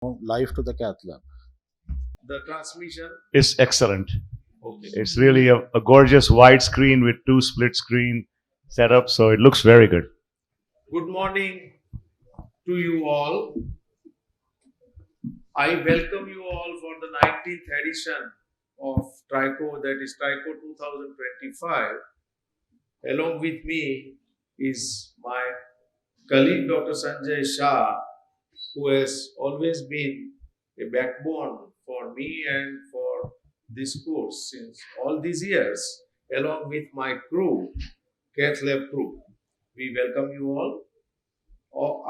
live to the cath lab. The transmission is excellent. okay. It's really a gorgeous wide screen with two split screen setup, so it looks very good. Good morning to you all. I welcome you all for the 19th edition of TRICO, that is TRICO 2025. Along with me is my colleague Dr. Sanjay Shah, who has always been a backbone for me and for this course since all these years, along with my crew, cath lab crew. We welcome you all.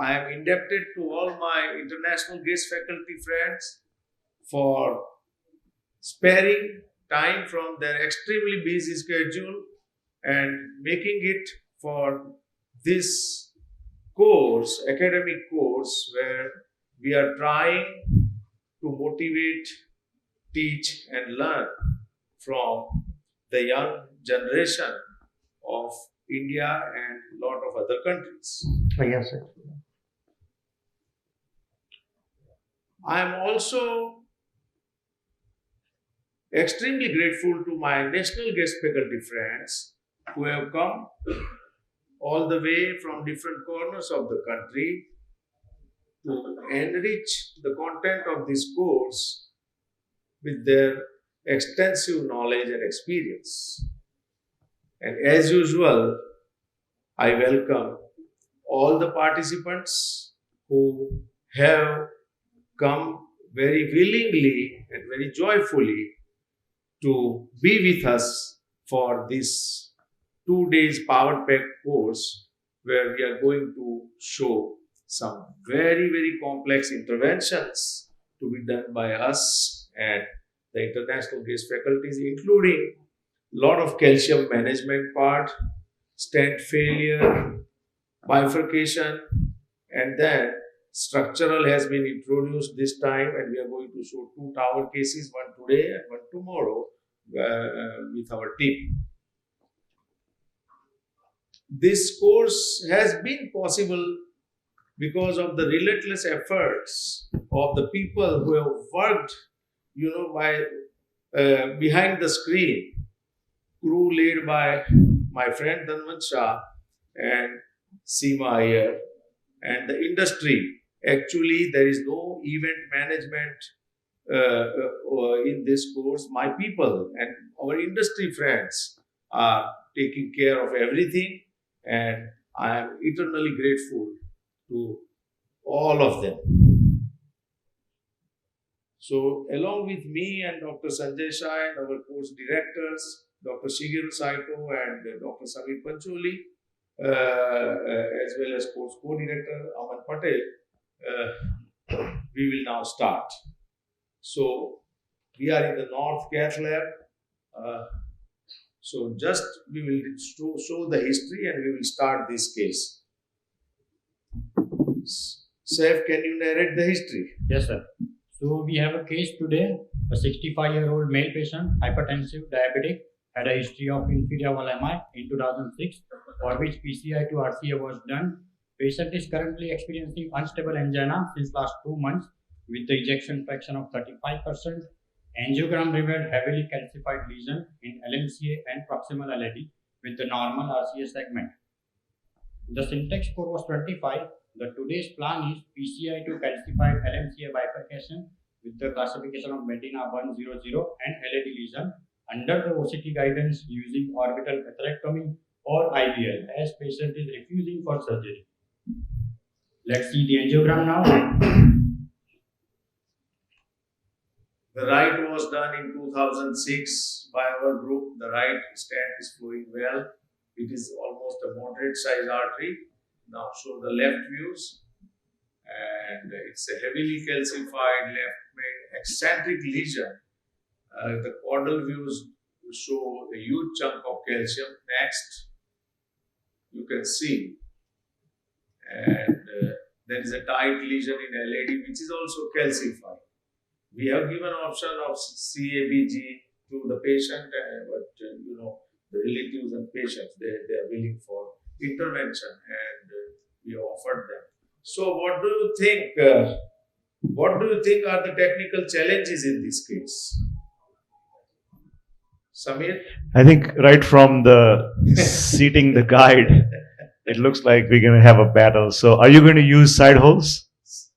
I am indebted to all my international guest faculty friends for sparing time from their extremely busy schedule and making it for this course, academic course, where we are trying to motivate, teach, and learn from the young generation of India and a lot of other countries. Yes, sir. I am also extremely grateful to my national guest faculty friends who have come all the way from different corners of the country to enrich the content of this course with their extensive knowledge and experience. And as usual, I welcome all the participants who have come very willingly and very joyfully to be with us for this 2 days power pack course, where we are going to show some very complex interventions to be done by us and the international guest faculties, including a lot of calcium management part, stent failure, bifurcation, and then structural has been introduced this time, and we are going to show 2 tower cases, one today and one tomorrow with our team. This course has been possible because of the relentless efforts of the people who have worked, behind the screen, crew led by my friend Dhanwant Shah and Seema Iyer, and the industry. Actually, there is no event management in this course. My people and our industry friends are taking care of everything, and I am eternally grateful to all of them. So, along with me and Dr. Sanjay Shah and our course directors, Dr. Shigeru Saito and Dr. Samir Pancholi, as well as course co-director Aman Patel, we will now start. So, we are in the North Cath Lab. So, just we will show the history and we will start this case. Saif, can you narrate the history? Yes, sir. So we have a case today, a 65-year-old male patient, hypertensive, diabetic, had a history of inferior wall MI in 2006, for which PCI to RCA was done. Patient is currently experiencing unstable angina since last 2 months with the ejection fraction of 35%. Angiogram revealed heavily calcified lesion in LMCA and proximal LAD with the normal RCA segment. The syntax score was 25. The today's plan is PCI to calcified LMCA bifurcation with the classification of Medina 100 and LAD lesion under the OCT guidance using orbital atherectomy or IVL, as patient is refusing for surgery. Let's see the angiogram now. The right was done in 2006 by our group. The right stent is flowing well. It is almost a moderate size artery. Now show the left views, and it's a heavily calcified left main eccentric lesion. The caudal views show a huge chunk of calcium. Next, you can see, and there is a tight lesion in LAD which is also calcified. We have given option of CABG to the patient, but the relatives and patients, they are willing for intervention, and we offered them. So what do you think What do you think are the technical challenges in this case? Samir? I think right from the seating the guide, it looks like we're going to have a battle. So, are you going to use side holes?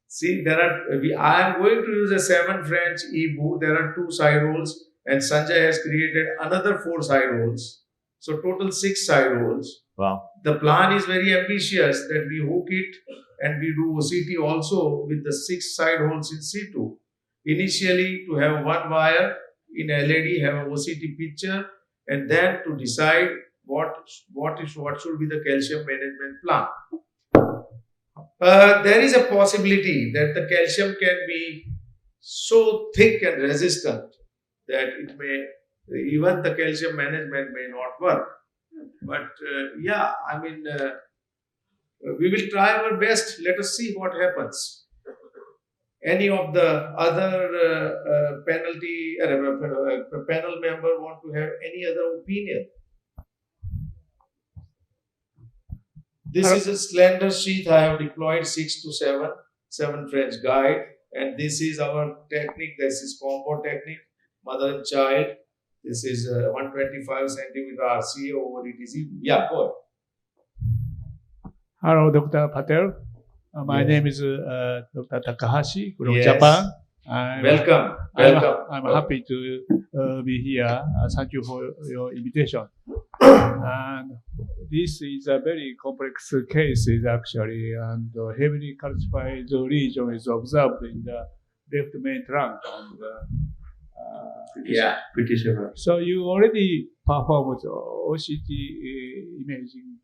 See, I am going to use a 7 French EBU. There are 2 side holes, and Sanjay has created another 4 side holes. So, total 6 side holes. Wow. The plan is very ambitious that we hook it and we do OCT also with the 6 side holes in situ. Initially, to have 1 wire in LED, have a OCT picture, and then to decide what should be the calcium management plan. There is a possibility that the calcium can be so thick and resistant that it may, even the calcium management may not work. But we will try our best. Let us see what happens. Any of the other panel member want to have any other opinion? This is a slender sheath. I have deployed 6 to 7 French guide, and this is our technique. This is combo technique, mother and child. This is 125 centimeter RCA over ETC. Yeah, go ahead. Hello, Dr. Patel. My Yes. name is Dr. Takahashi from Yes. Japan. Welcome. I'm happy to be here. Thank you for your invitation. And this is a very complex case, actually, and heavily calcified region is observed in the left main trunk. And, Yeah, pretty sure. so you already performed OCT imaging.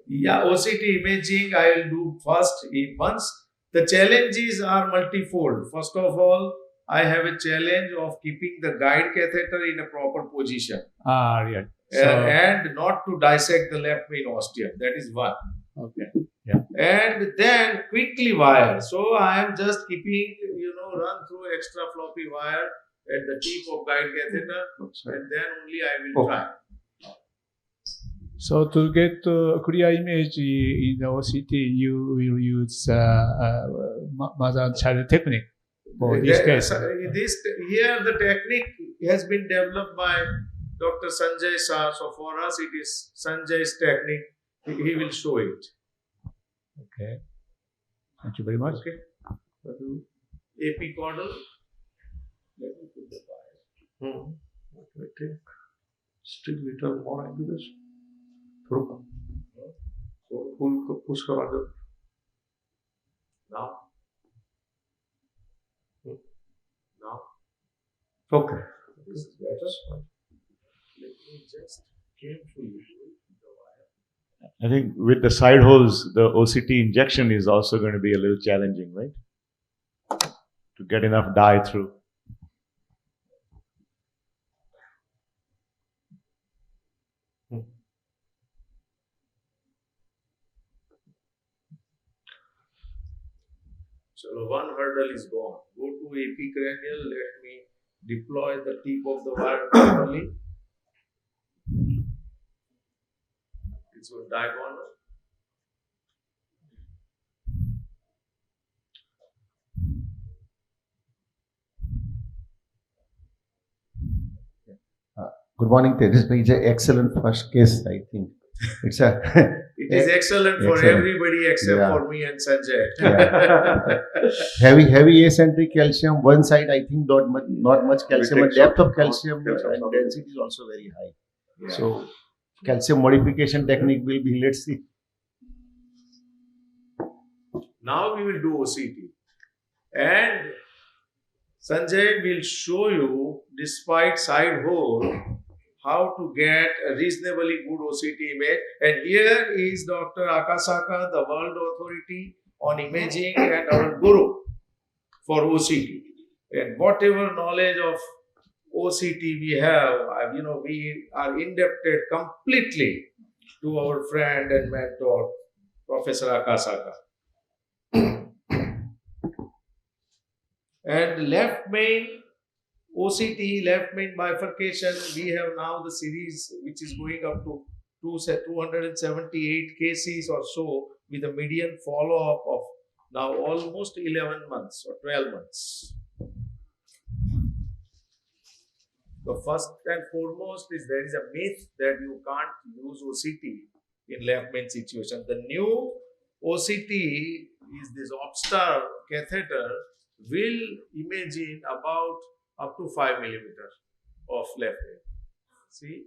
Yeah, OCT imaging I will do first once. The challenges are multifold. First of all, I have a challenge of keeping the guide catheter in a proper position Yeah. and not to dissect the left main ostium. That is one. Okay. And then quickly wire. So I am just keeping, run through extra floppy wire at the tip of guide catheter, and then only I will try. So to get clear image in the OCT, you will use mother and child technique for this case. Here the technique has been developed by Dr. Sanjay Shah. So for us it is Sanjay's technique. He will show it. Okay. Thank you very much. Okay. Apicaudal. Let me put the wire. Okay, take still little more ambulance. थोड़ा कम. So push करा दो. Now. Now. Okay. This is better. Let me just carefully put the wire. I think with the side holes, the OCT injection is also going to be a little challenging, right? To get enough dye through. So one hurdle is gone. Go to epicranial. Let me deploy the tip of the wire properly. This was diagonal. Good morning, Tejas. It's an excellent first case, I think. It's a It is excellent for Excellent. everybody except Yeah. for me and Sanjay. heavy acentric calcium. One side, I think, not much calcium. We But take depth some of calcium calcium and some. density is also very high. Yeah. So, calcium modification technique will be, let's see. Now we will do OCT. And Sanjay will show you, despite side hole, how to get a reasonably good OCT image. And here is Dr. Akasaka, the world authority on imaging and our guru for OCT. And whatever knowledge of OCT we have, we are indebted completely to our friend and mentor, Professor Akasaka. And left main OCT, left main bifurcation, we have now the series which is going up to 278 cases or so with a median follow-up of now almost 11 months or 12 months. So first and foremost is there is a myth that you can't use OCT in left main situation. The new OCT is this Obstar catheter will imagine about up to 5 millimeter of left main. See,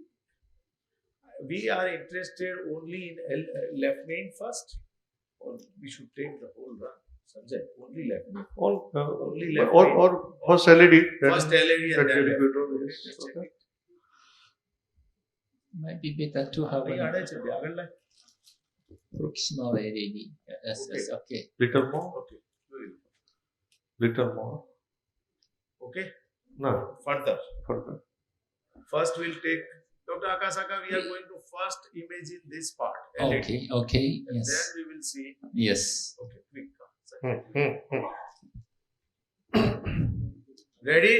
we are interested only in left main first, or we should take the whole run. Sanjay, only left main. Only left main. or first LED. First LED and then left main. Yes, okay. Might be better to have અહીં an આડે છે, બે આગળ લાય. proximal LED. Yes, yes, okay. Little more. Okay. Little more. Okay. No, Further. further. First we'll take Dr. Akasaka. We are going to first imagine this part. LED. Okay, okay, And yes. then we will see. Yes. Okay, quick. Ready?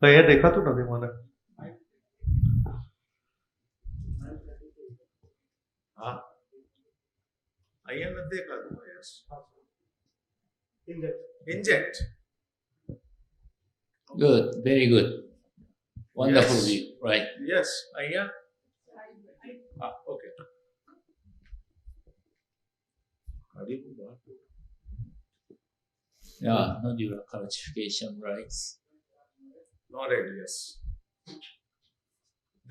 તો એ દેખાતું નથી મને. હા. અહીંયા નથી દેખાતું. Yes. Inject. Good, very good. Wonderful Yes. view, right? Yes. અહીંયા. Ah, okay. Yeah, nodular calcification, right? Not ready, yes.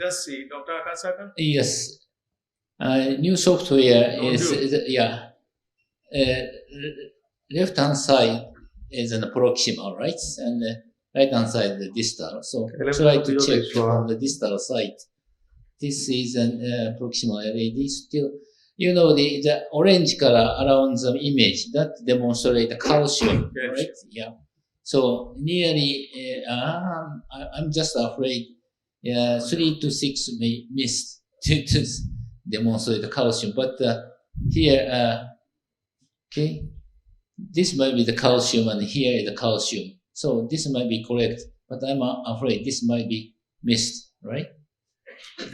Just see, Dr. Akasaka. Yes. New software Nodule. is yeah. Left hand side is an proximal, right? And right hand side the distal. So try to check from the distal side. This is an proximal LED. Still, you know the orange color around the image that demonstrate the calcium, Calcium. right? Yeah. So nearly, I'm just afraid 3 to 6 may miss to demonstrate the calcium. But here, okay, this might be the calcium and here is the calcium. So this might be correct, but I'm afraid this might be missed, right?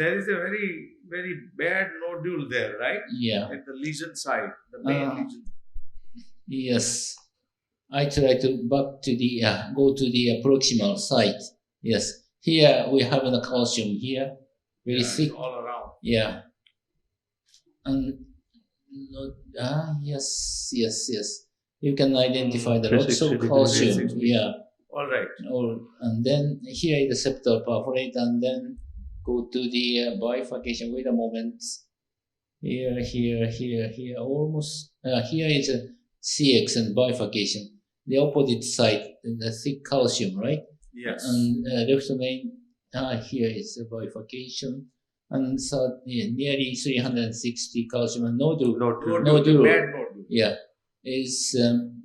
There is a very, very bad nodule there, right? Yeah. At the lesion side, the main lesion. Yes. I try to back to the go to the proximal site. Yes. Here we have the calcium here, very Yeah, thick. it's all around. Yeah. And yes. You can identify the lots of 360 calcium. 360. Yeah. All right. And then here is the septal perforate, and then go to the bifurcation. Wait a moment. Here. Almost. Here is a CX and bifurcation. The opposite side, the thick calcium, right? Yes. And left main, here is the bifurcation. And so nearly 360 calcium and nodule. Nodule, Nodule. bad nodule. Yeah. Is,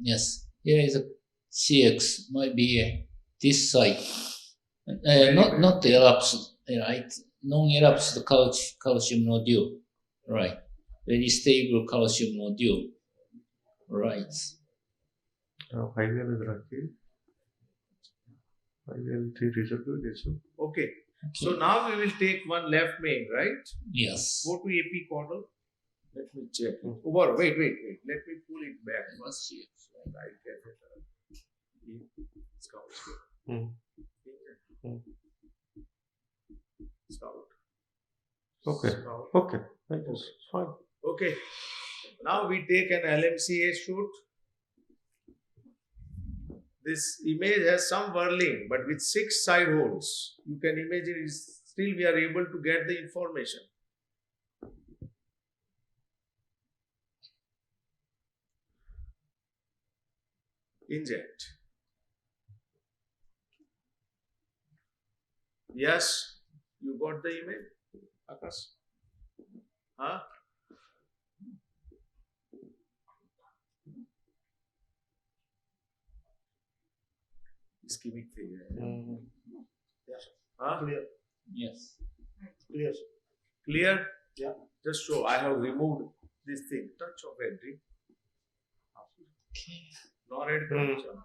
yes. Here is a CX, might be this side. Not the elapsed, right? Non-elapsed calcium nodule. Right. Very stable calcium nodule. Right. 5L is rakhi. 5L થી result કરી દેશું. Okay. So now we will take one left main, right? Yes. Go to epicaudal. Let me check. Oh, wait. Let me pull it back. First here. Right catheter. Scout. Scout. Okay. Scout. Okay. Thank you. It's fine. Okay. Now we take an LMCA shoot. This image has some whirling, but with 6 side holes. You can imagine still we are able to get the information. Inject. Yes, you got the image, Akash? Huh? Ischemic failure. Yes. Huh? Clear. Yes. Clear. Clear? Yeah. Just show. I have removed this thing. Touch of entry. Okay. Non-red culture.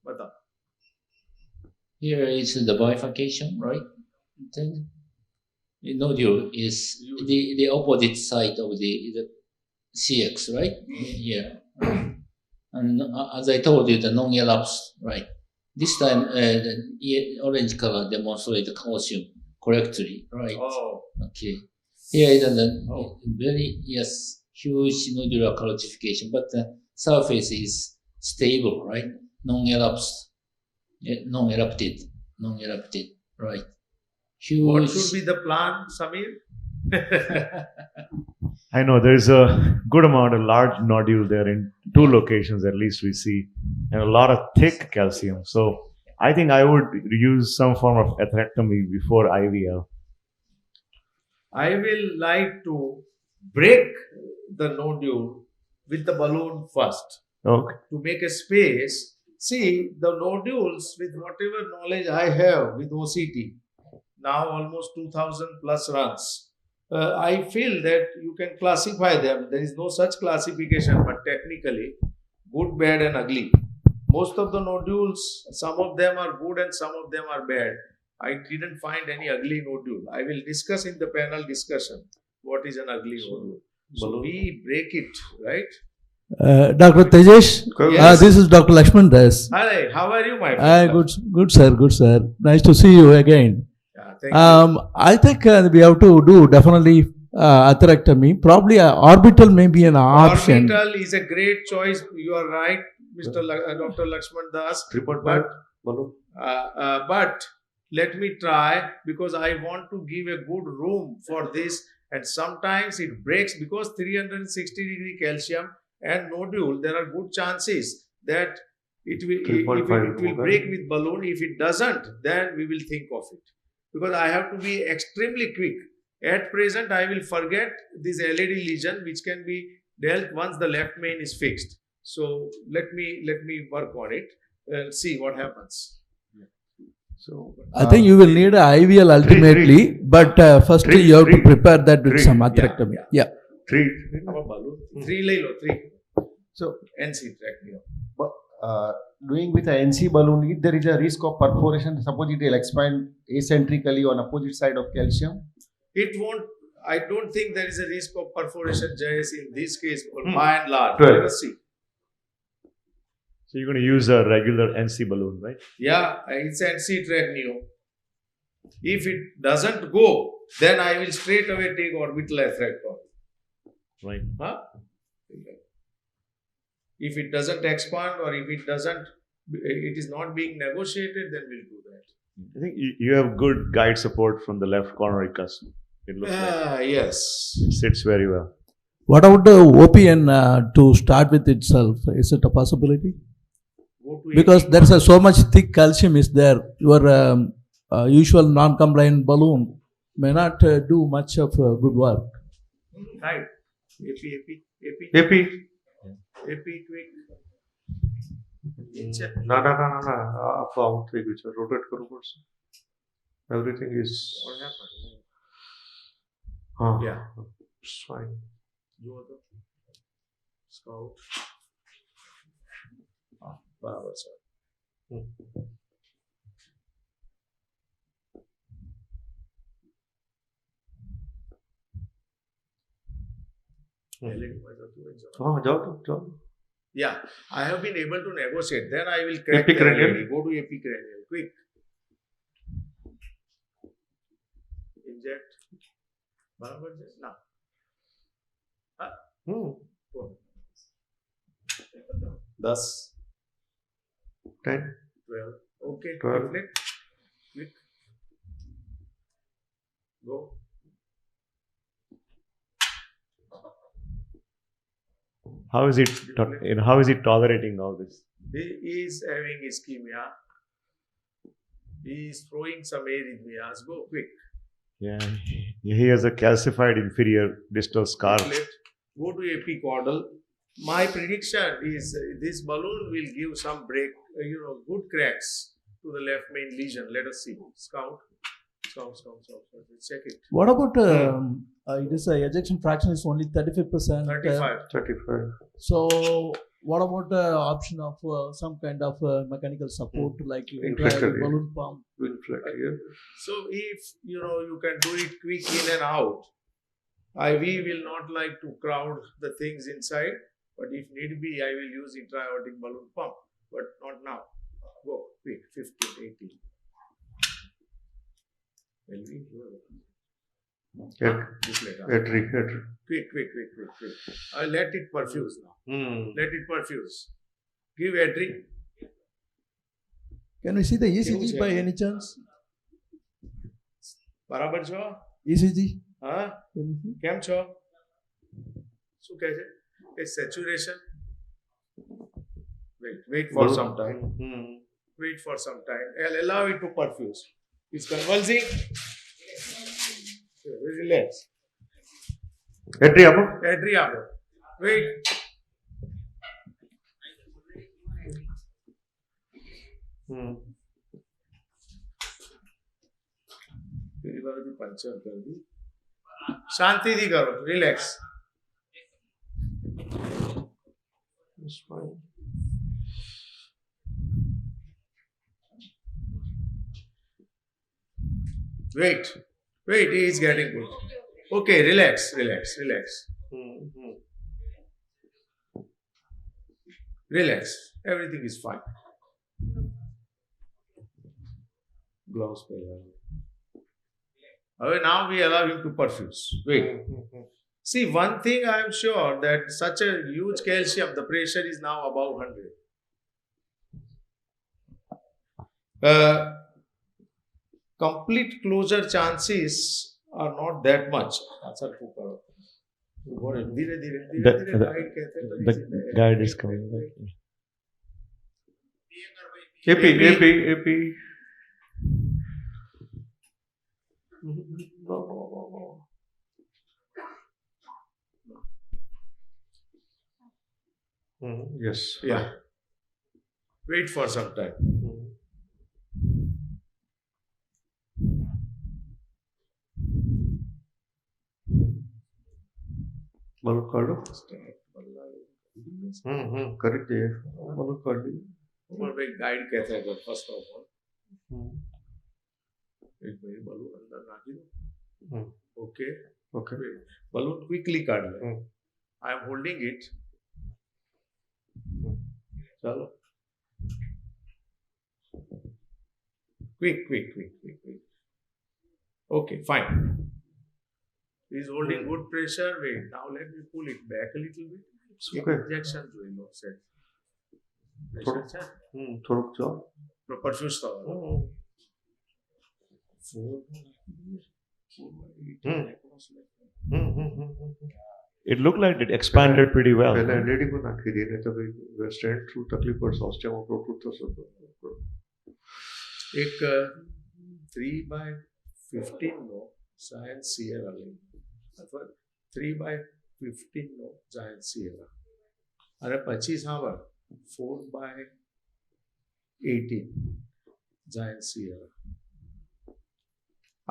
Bata. Here is the bifurcation, right? Then nodule is the opposite side of the CX, right? Here. And as I told you, the non-elapsed, right? This time, the orange color demonstrates the calcium correctly, right? Oh. Okay. Here is a very, huge nodular calcification, but the surface is stable, right? Non-elapsed, non-erupted, right? Huge. What should be the plan, Samir? I know there's a good amount of large nodule there in two locations at least we see, and a lot of thick calcium. So I think I would use some form of atherectomy before IVL. I will like to break the nodule with the balloon first Okay. to make a space. See, the nodules, with whatever knowledge I have with OCT, now almost 2000 plus runs, I feel that you can classify them. There is no such classification, but technically, good, bad, and ugly. Most of the nodules, some of them are good and some of them are bad. I didn't find any ugly nodule. I will discuss in the panel discussion what is an ugly nodule. So we break it, right? Dr. Tejas, Yes. this is Dr. Lakshman Das. Hi, how are you, my friend? Good sir. Nice to see you again. Yeah, thank you. I think we have to do definitely atherectomy. Probably orbital may be an option. Orbital is a great choice. You are right, Mr. Dr. Lakshman Das. But let me try, because I want to give a good room for this, and sometimes it breaks because 360-degree calcium and nodule, there are good chances that it will break with balloon. If it doesn't, then we will think of it, because I have to be extremely quick. At present, I will forget this LED lesion, which can be dealt once the left main is fixed. So let me work on it and see what happens. So I think you will need a IVL ultimately, but firstly you have to prepare that with some atherectomy. Yeah. Three. Three. So, NC track. doing with a NC balloon, if there is a risk of perforation, suppose it will expand acentrically on opposite side of calcium. It won't. I don't think there is a risk of perforation, Jayesh, in this case, by and large. Right. Let us see. So you're going to use a regular NC balloon, right? Yeah, it's NC track neo. If it doesn't go, then I will straight away take orbital atherectomy. Right. Huh? If it doesn't expand or if it is not being negotiated, then we'll do that. I think you have good guide support from the left coronary cusp. It looks like Yes. it sits very well. What about the OPN to start with itself? Is it a possibility? Because there is so much thick calcium is there. Your usual non-compliant balloon may not do much of good work. Right. AP, quick. No. Rotate everything is. What happened? Yeah. It's fine. You are the scout. Barabar, sir. Yeah, I have been able to negotiate. Then I will crack Epicranial. the LED. Go to epicranial. Quick. Inject. Barabar, now. Go. 10, 10, 12. Okay. 12. Deflect. Quick. Go. How is it? How is it tolerating all this? He is having ischemia. He is throwing some arrhythmias. Go quick. Yeah, he has a calcified inferior distal scar. Deflect. Go to epicaudal. My prediction is this balloon will give some break, good cracks to the left main lesion. Let us see. Scout. Check it. What about this ejection fraction is only 35%? 35. So what about the option of some kind of mechanical support like Inflector, yeah. balloon pump? Inflector, yeah. So if you can do it quick in and out, we will not like to crowd the things inside, but if need be, I will use intra-aortic balloon pump, but not now. Go quick, 15, 18. Quick. I'll let it perfuse now. Let it perfuse. Give Edry. Can we see the ECG by any chance? બરાબર છો? ECG? હા? કેમ છો? શું કહે છે? It's saturation. Wait for some time. Wait for some time. I'll allow it to perfuse. It's convulsing. Relax. Edry આપો. Edry આપો. Wait. પેલી બાજુ પંચર કરી દી. શાંતિથી કરો. Relax. It's fine. Wait, he is getting good. Okay, relax. Relax, everything is fine. Gloves. Now we allow him to perfuse. Wait. See, one thing I am sure that such a huge calcium, the pressure is now above 100. Complete closure chances are not that much. The guide is coming back. AP. No. Yes. Yeah. Wait for some time. balloon card. Correct. Balloon card. Guide catheter first of all. एक बार balloon अंदर नाखी दो. Okay. Balloon quickly card ले. I am holding it. चलो. Quick. Okay, fine. He is holding good pressure. Wait, now let me pull it back a little bit. Okay. Injection doing no set. થોડુંક જો. Perfuse થવા. It looked like it expanded pretty well. પહેલા LED માં નાખી દઈએ ને તો stent through તકલીફ પડશે ઓસ્ટિયમ પ્રોટ્રુડ થશે. એક 3/15 નો giant Sierra લઈને અથવા 3/15 નો giant Sierra અને પછી સાંભળ 4/18 giant Sierra.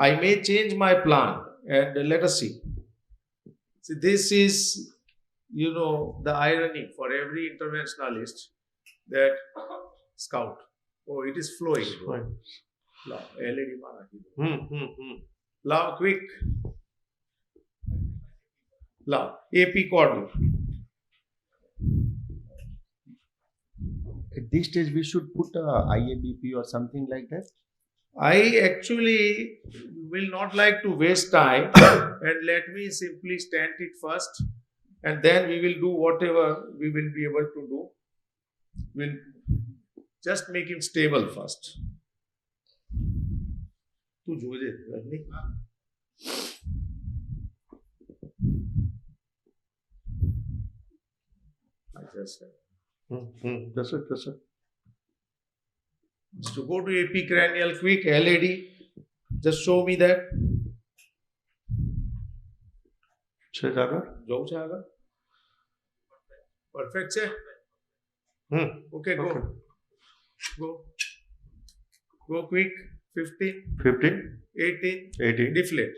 I may change my plan and let us see. See, this is, the irony for every interventionalist that scout. Oh, it is flowing. Now, LED Now, quick. Now, AP caudal. At this stage, we should put a IABP or something like that. I actually will not like to waste time and let me simply stent it first and then we will do whatever we will be able to do. We'll just make him stable first. Tu જોજે રજની. That's it. To go to AP cranial quick, LAD, just show me that. છે આગળ. જોઉં છે આગળ. Perfect છે? Okay, go. Go quick. 15, 18, deflate.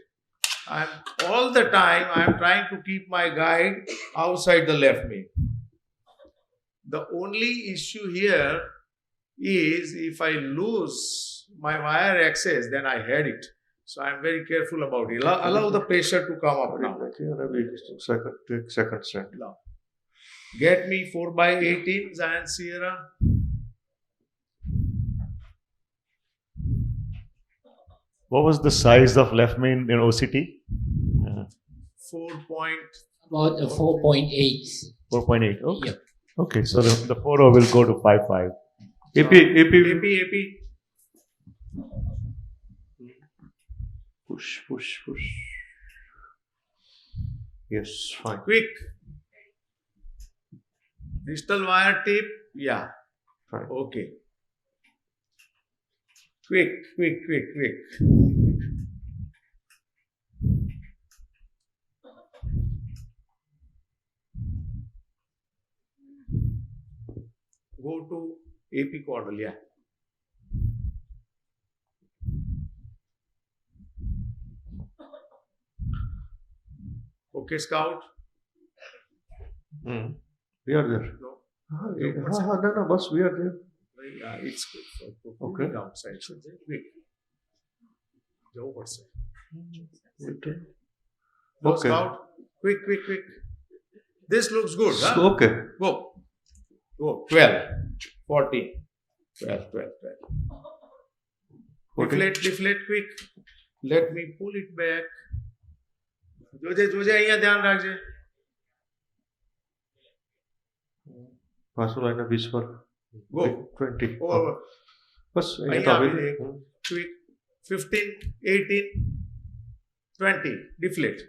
All the time I am trying to keep my guide outside the left main. The only issue here is if I lose my wire access, then I had it. So I'm very careful about it. Allow the pressure to come up now. Second stent. Get me 4/18 Zion Sierra. What was the size of left main in OCT? 4 point. About 4.8. 4.8. Okay. Yep. Okay, so the 4O will go to 5.5. AP. Push. Yes, fine. Quick. Distal wire tip. Yeah. Fine. Okay. Quick. Go to AP caudal, yeah. Okay, scout. We are there. No. No, boss, we are there. Yeah, it's good for Okay. moving outside. Sanjay. Quick. Go what's it? Go Okay. scout. Quick. This looks good, huh? Okay. Go. 12, 14, 12. 14. Deflate quick. Let me pull it back. જોજે અહીંયા ધ્યાન રાખજે. પાછું લાઈને 20 પર. Go. 20. Over. બસ અહીંયા અહીંયા આવી તો દે. Quick. 15, 18, 20. Deflate.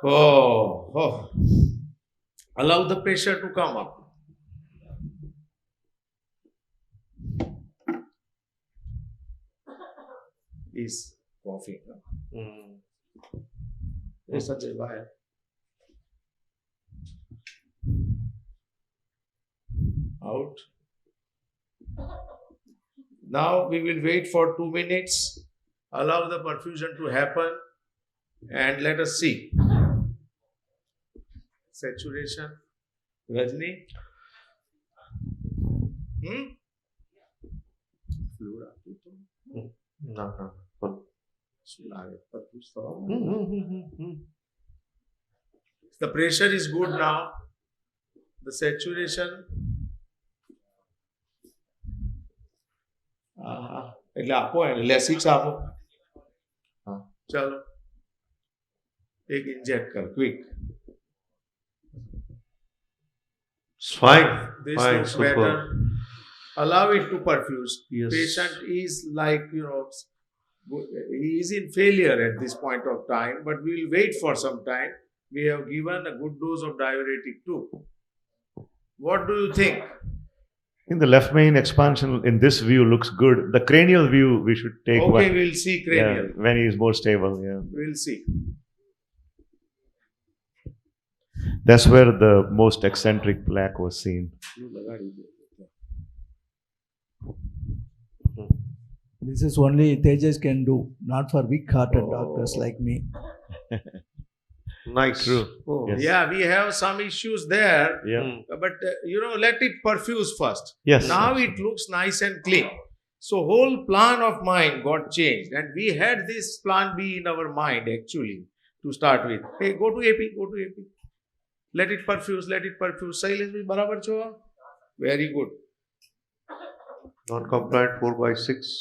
Oh. Allow the pressure to come up. Is coughing. Yes, Sanjay, wire. Out. Now we will wait for 2 minutes. Allow the perfusion to happen and let us see. Saturation. Rajni? Fluid આપું તો? ના. શું લાગે? perfuse તો? The pressure is good now. The saturation. એટલે આપો એને લેસિક્સ આપો. ચાલો એક ઇન્જેક્ટ કર quick. It's fine. This Fine. looks Super. better. Allow it to perfuse. Yes. Patient is like, he is in failure at this point of time, but we will wait for some time. We have given a good dose of diuretic too. What do you think? I think the left main expansion in this view looks good. The cranial view we should take Okay, we'll see cranial. when he is more stable. Yeah, We'll see. that's where the most eccentric plaque was seen. This is only Tejas can do, not for weak-hearted doctors like me. Nice. True. Oh. Yes. Yeah, we have some issues there, Yeah. but let it perfuse first. Yes. Now it looks nice and clean. So whole plan of mine got changed, and we had this plan B in our mind actually to start with. Hey, go to AP. Let it perfuse. Silence bhi barabar cho. Very good. Non-compliant 4/6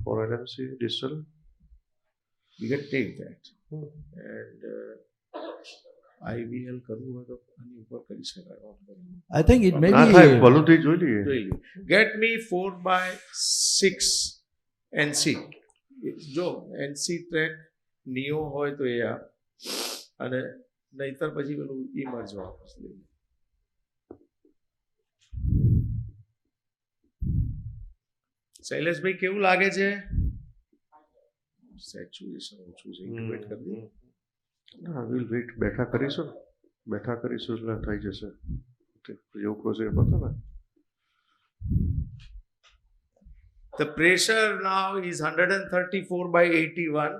for LMC distal. We can take that. And IVL કરવું હોય તો આની ઉપર કરી શકાય. I think it may ના be. થાય ભલું થઈ જોઈ લઈએ. Really. Get me 4/6 NC. જો NC ટ્રેક નિયો હોય તો એ આપ અને નહીતર પછી પેલું ઇમર્જ વાપસ લઈએ. શૈલેષભાઈ કેવું લાગે છે? સેચ્યુરેશન ઓછું છે. ઇન્ક્યુબેટ કરી દઈએ. ના વિલ વેઇટ બેઠા કરીશું એટલે થઈ જશે જેવું પ્રોસીજર બતાવે. The pressure now is 134/81.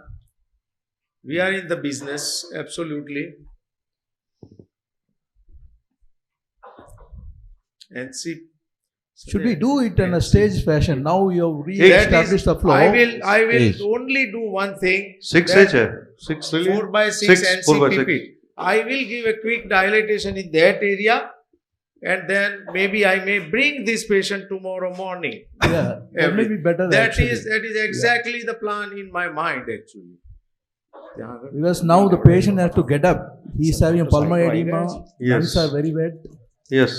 We are in the business, absolutely. NC. Should we do it in a stage fashion? Now you have That re-established is, the flow. I will Yes. only do one thing. 6 that H है 6 really 4 by 6 6 4 by 6 NCPP. I will give a quick dilatation in that area, and then maybe I may bring this patient tomorrow morning. Yeah, that may be better. That actually. is exactly the plan in my mind actually. Because now the patient has to get up. He is having a pulmonary edema. Yes. Lungs are very wet. yes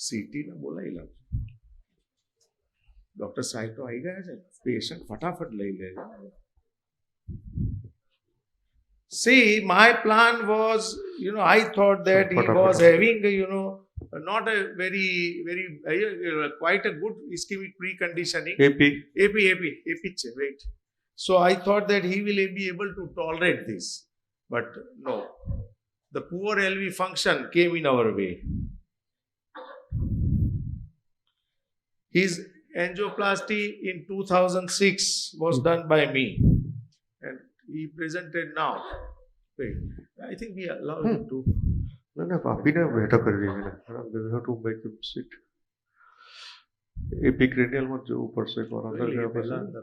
CT ને બોલાવી લો. Doctor સાહેબ તો આવી ગયા છે. Patient ફટાફટ લઈ લેજો. See, my plan was, I thought that he was having, not a very, quite a good ischemic preconditioning. AP AP, wait. So I thought that he will be able to tolerate this. But no. The poor LV function came in our way. His angioplasty in 2006 was done by me. And he presented now. Wait, I think we allow him to. ना ना आपने बेटा कर दिया मैंने we have to make him sit epicranial मत जो ऊपर से और अंदर Really, गया पहला बस अंदर।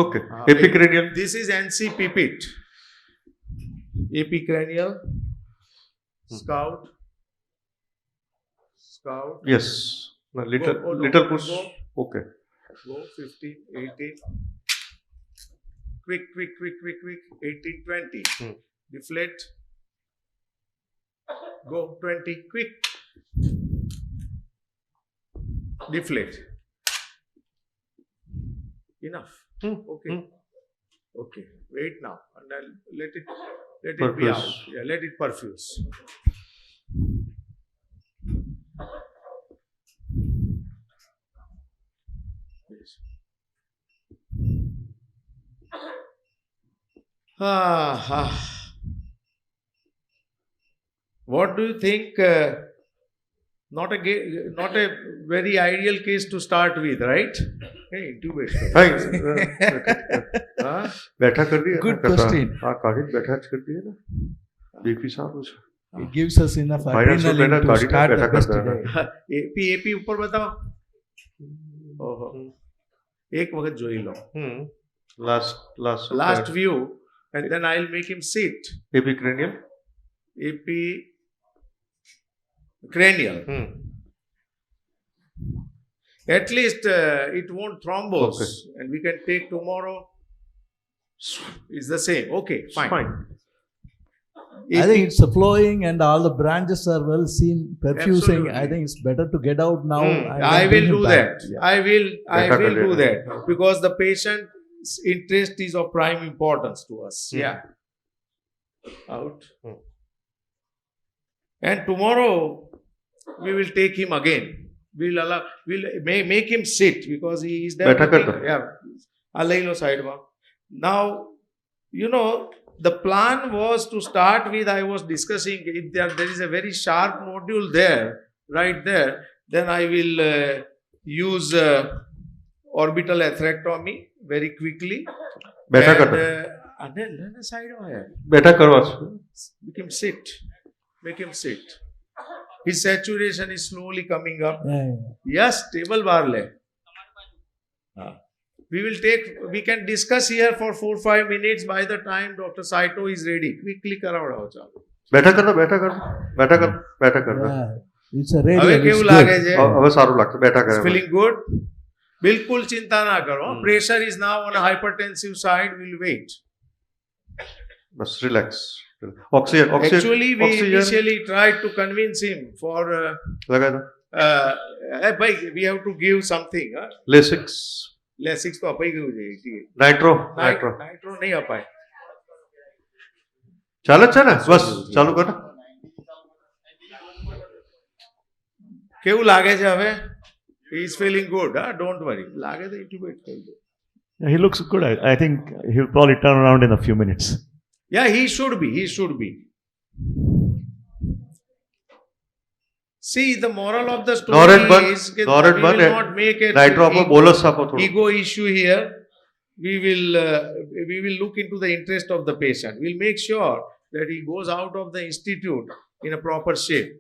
okay epicranial This is NC pipit. Epicranial. Scout. yes no, little Go, little go, push go. okay Go 15, 18. Quick. 18, 20. Deflate. Go 20. Quick. Deflate. Enough. Okay. Okay. Wait now. And I'll let it be Perfuse. out. Yeah, let it perfuse. Yes. What do you think? Not a very ideal case to start with, right? Hey, intubate. thanks Huh? बैठा कर दिया Good question. हाँ काढ़ी बैठा कर दिया ना BP साहब उस It gives us enough Finance में adrenaline to गाड़ी में start the बैठा best करता है day. AP ऊपर बताओ. ओहो. एक वक्त जोई लो. last view, and then I'll make him sit. epicranial Cranial. At least it won't thrombose, and we can take tomorrow. It's the same. Okay, fine. I think it's flowing and all the branches are well seen, perfusing. Absolutely. I think it's better to get out now. and I then will bring do him back. that. Yeah. I will Better do कर that because the patient's interest is of prime importance to us. Yeah. Out. And tomorrow we will take him again. We'll make him sit because he is there. बैठा करता है Yeah. Alaylo side ma. Now, the plan was to start with, I was discussing, if there is a very sharp nodule there, right there, then I will use orbital atherectomy very quickly. बैठा And, करता है side ma. बैठा करवा Make him sit. His saturation is slowly coming up. Yeah. Yes, table bar le. We can discuss here for 4-5 minutes by the time Dr. Saito is ready. Quickly karavada ho chalo. बैठा करता Yeah. It's a radio. હવે It's કેવું good. લાગે છે? હવે સારું લાગશે બેઠા કરે Feeling good? બિલકુલ ચિંતા ના કરો. Pressure is now on a hypertensive side. We'll wait. बस relax oxygen Actually, we oxygen initially tried to convince him for लगा दो we have to give something. Lasix Lasix તો અપાઈ ગયું છે. નાઇટ્રો નાઇટ્રો નહીં અપાય. ચાલે છે ને બસ ચાલુ કર કેવું લાગે છે હવે? He is feeling good. Don't worry. લાગે તો intubate કરી દો. Yeah, he looks good. I think he'll probably turn around in a few minutes. Yeah, he should be. See, the moral of the story Noradbun, is that we Noradbun will not make it nitro આપો bolus આપો થોડું ego issue here. We will look into the interest of the patient. We'll make sure that he goes out of the institute in a proper shape.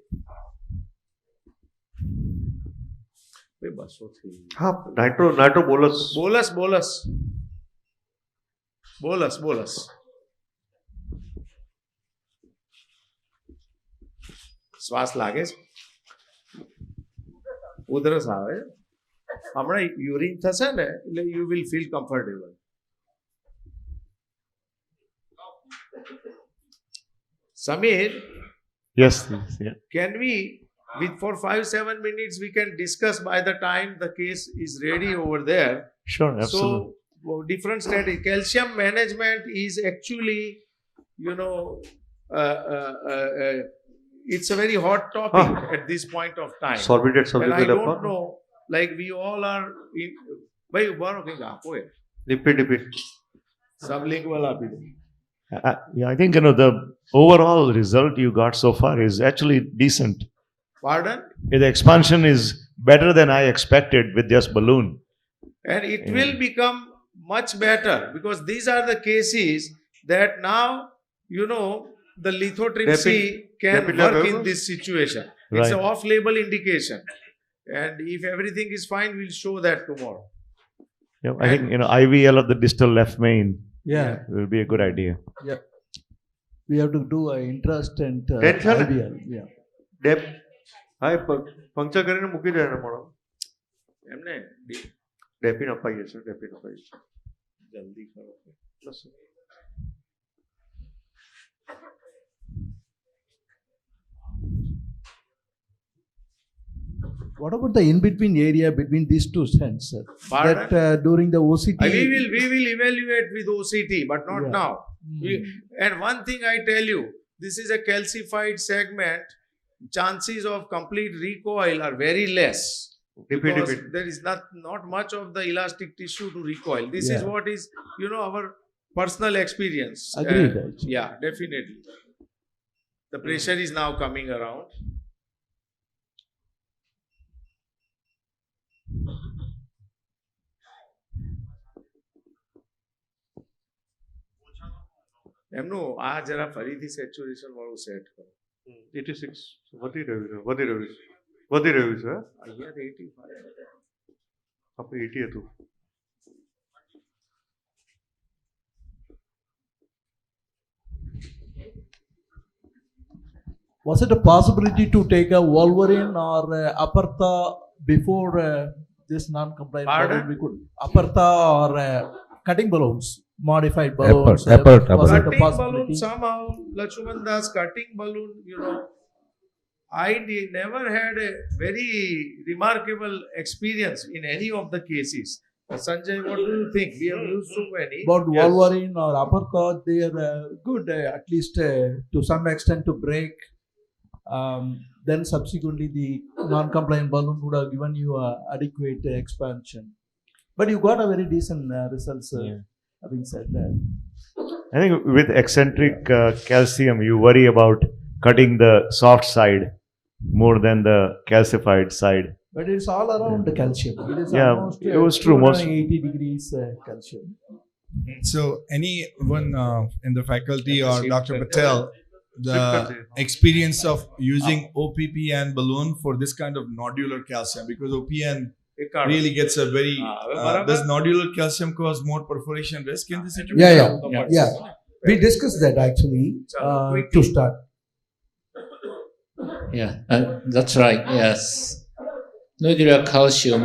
हाँ nitro bolus શ્વાસ લાગે છે ઉધરસ આવે હમણાં યુરિન થશે ને એટલે you will feel comfortable. Samir, Yes, yeah. can we for 5-7 minutes we can discuss by the time the case is ready over there. Sure, absolutely. So different strategy. Calcium management is actually, it's a very hot topic at this point of time. Sorbitate and I don't know, like we all are in. Bhai ubaro ke apo hai. Lipid. Sublingual api. Yeah, I think the overall result you got so far is actually decent. Pardon? The expansion is better than I expected with just balloon. And it will become much better because these are the cases that now, the lithotripsy can work in this situation. It's an off-label indication. And if everything is fine, we'll show that tomorrow. Yeah, I think, IVL of the distal left main Yeah. will be a good idea. Yeah. We have to do an intrastent Tension? IVL. Yeah. Debt હા puncture કરીને મૂકી દે એને મળો એમને ડેપિન અપાઈએ છે જલ્દી કરો. What about the in-between area between these two stents, sir? Pardon? That during the OCT... We will evaluate with OCT, but not now. And one thing I tell you, this is a calcified segment. Chances of complete recoil are very less. Because there is not much of the elastic tissue to recoil. This is what is, our personal experience. Agreed. Yeah, definitely. The pressure is now coming around. એમનું આ જરા ફરીથી saturation વાળું set કરો. 86 વધી રહ્યું છે અહીંયા 85 આપણે 80 હતું. Was it a possibility to take a Wolverine or Aperta before this non-compliant balloon? We could Aperta or cutting balloons, modified balloons. Was it a cutting balloon possibility? somehow, Lachuman Das, cutting balloon, I never had a very remarkable experience in any of the cases. Sanjay, what do you think? We have used so many. But Wolverine or Aperta, they are good, at least to some extent to break. Then subsequently the non-compliant balloon would have given you adequate expansion. But you got a very decent results, having said that. I think with eccentric calcium, you worry about cutting the soft side more than the calcified side. But it's all around the calcium. It is almost it was true. Most 80 degrees calcium. So anyone in the faculty or Dr. Patel, the experience of using OPP and balloon for this kind of nodular calcium, because OPN really gets a very does nodular calcium cause more perforation risk in this situation? Yeah. We discussed that actually to start. Yeah, that's right. Yes. Nodular calcium,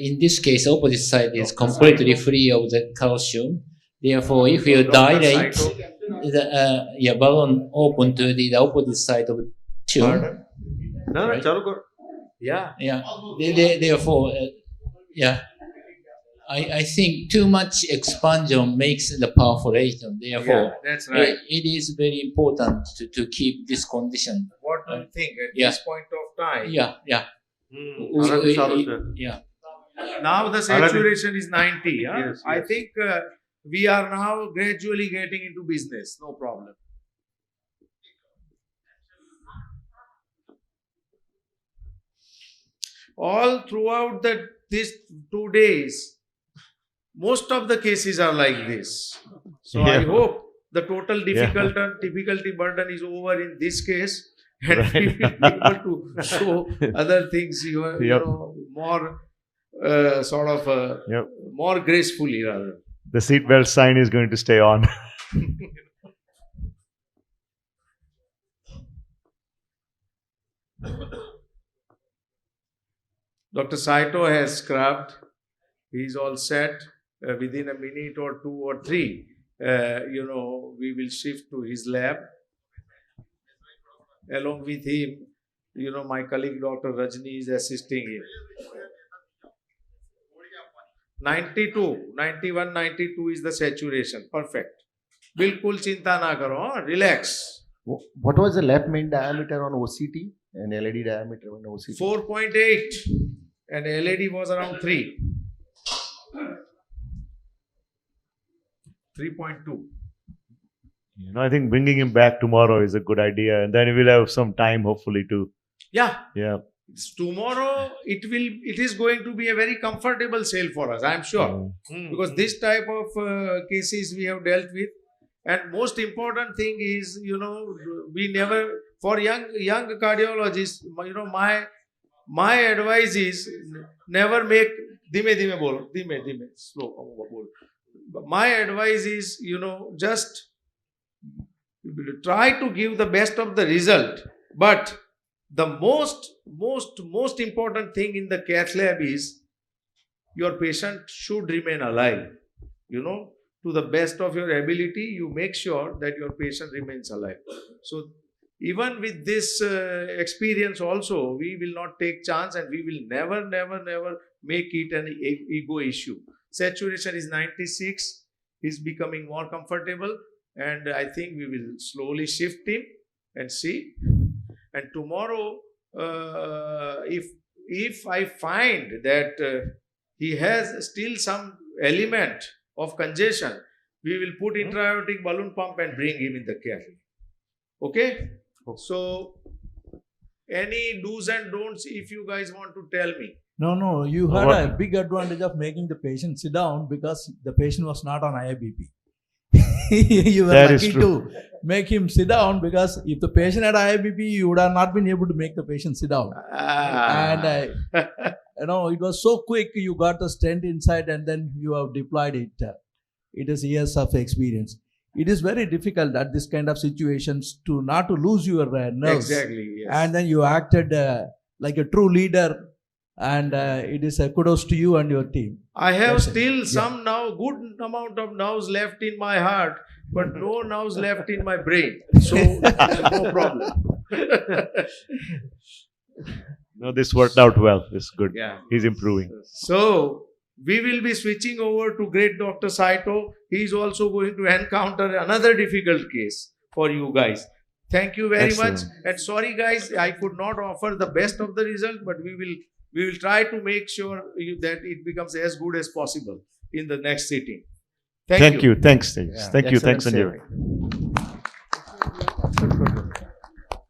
in this case, opposite side is completely free of the calcium. Therefore, if you dilate the balloon open to the opposite side of the tube, right? Yeah. Therefore, I think too much expansion makes the perforation. Therefore, that's right. It is very important to keep this condition. What do you think at this point of time? Yeah. Yeah. Now the saturation is 90. Yes. I think we are now gradually getting into business. No problem. All throughout these 2 days, most of the cases are like this. So I hope the total difficulty burden is over in this case, and we will be able to show other things more more gracefully rather. The seatbelt sign is going to stay on. Dr. Saito has scrubbed. He's all set. Within a minute or 2 or 3, we will shift to his lab. Along with him, my colleague Dr. Rajni is assisting him. 92, 91, 92 is the saturation. Perfect. Bilkul chinta na karo. Relax. What was the left main diameter on OCT and LED diameter on OCT? 4.8 and LED was around 3. 3.2. I think bringing him back tomorrow is a good idea, and then we'll have some time, hopefully, to. Yeah. Tomorrow it is going to be a very comfortable sale for us, I'm sure, because this type of cases we have dealt with, and most important thing is we never, for young cardiologists, my advice is never make dhime slow. My advice is just try to give the best of the result, but the most important thing in the cath lab is your patient should remain alive. To the best of your ability, you make sure that your patient remains alive. So even with this experience also, we will not take chance, and we will never make it an ego issue. Saturation is 96. He's becoming more comfortable, and I think we will slowly shift him and see. And tomorrow, if I find that he has still some element of congestion, we will put intra-aortic balloon pump and bring him in the care. Okay? So, any do's and don'ts if you guys want to tell me. No, you had a big advantage of making the patient sit down because the patient was not on IBP. You were lucky to make him sit down, because if the patient had IBP, you would have not been able to make the patient sit down. And it was so quick. You got the stent inside and then you have deployed it. It is years of experience. It is very difficult at this kind of situations to not to lose your nerves. Exactly. Yes. And then you acted like a true leader. And it is a kudos to you and your team. I have still some good amount of nerves left in my heart, but no nerves left in my brain. So no problem. No, this worked out well. It's good. Yeah. He's improving. So we will be switching over to great Dr. Saito. He is also going to encounter another difficult case for you guys. Thank you very much. And sorry guys, I could not offer the best of the result, but we will try to make sure that it becomes as good as possible in the next sitting. Thank you. Thanks, Tejas. Yeah. Thank you. Thanks, Excellent Sanjay.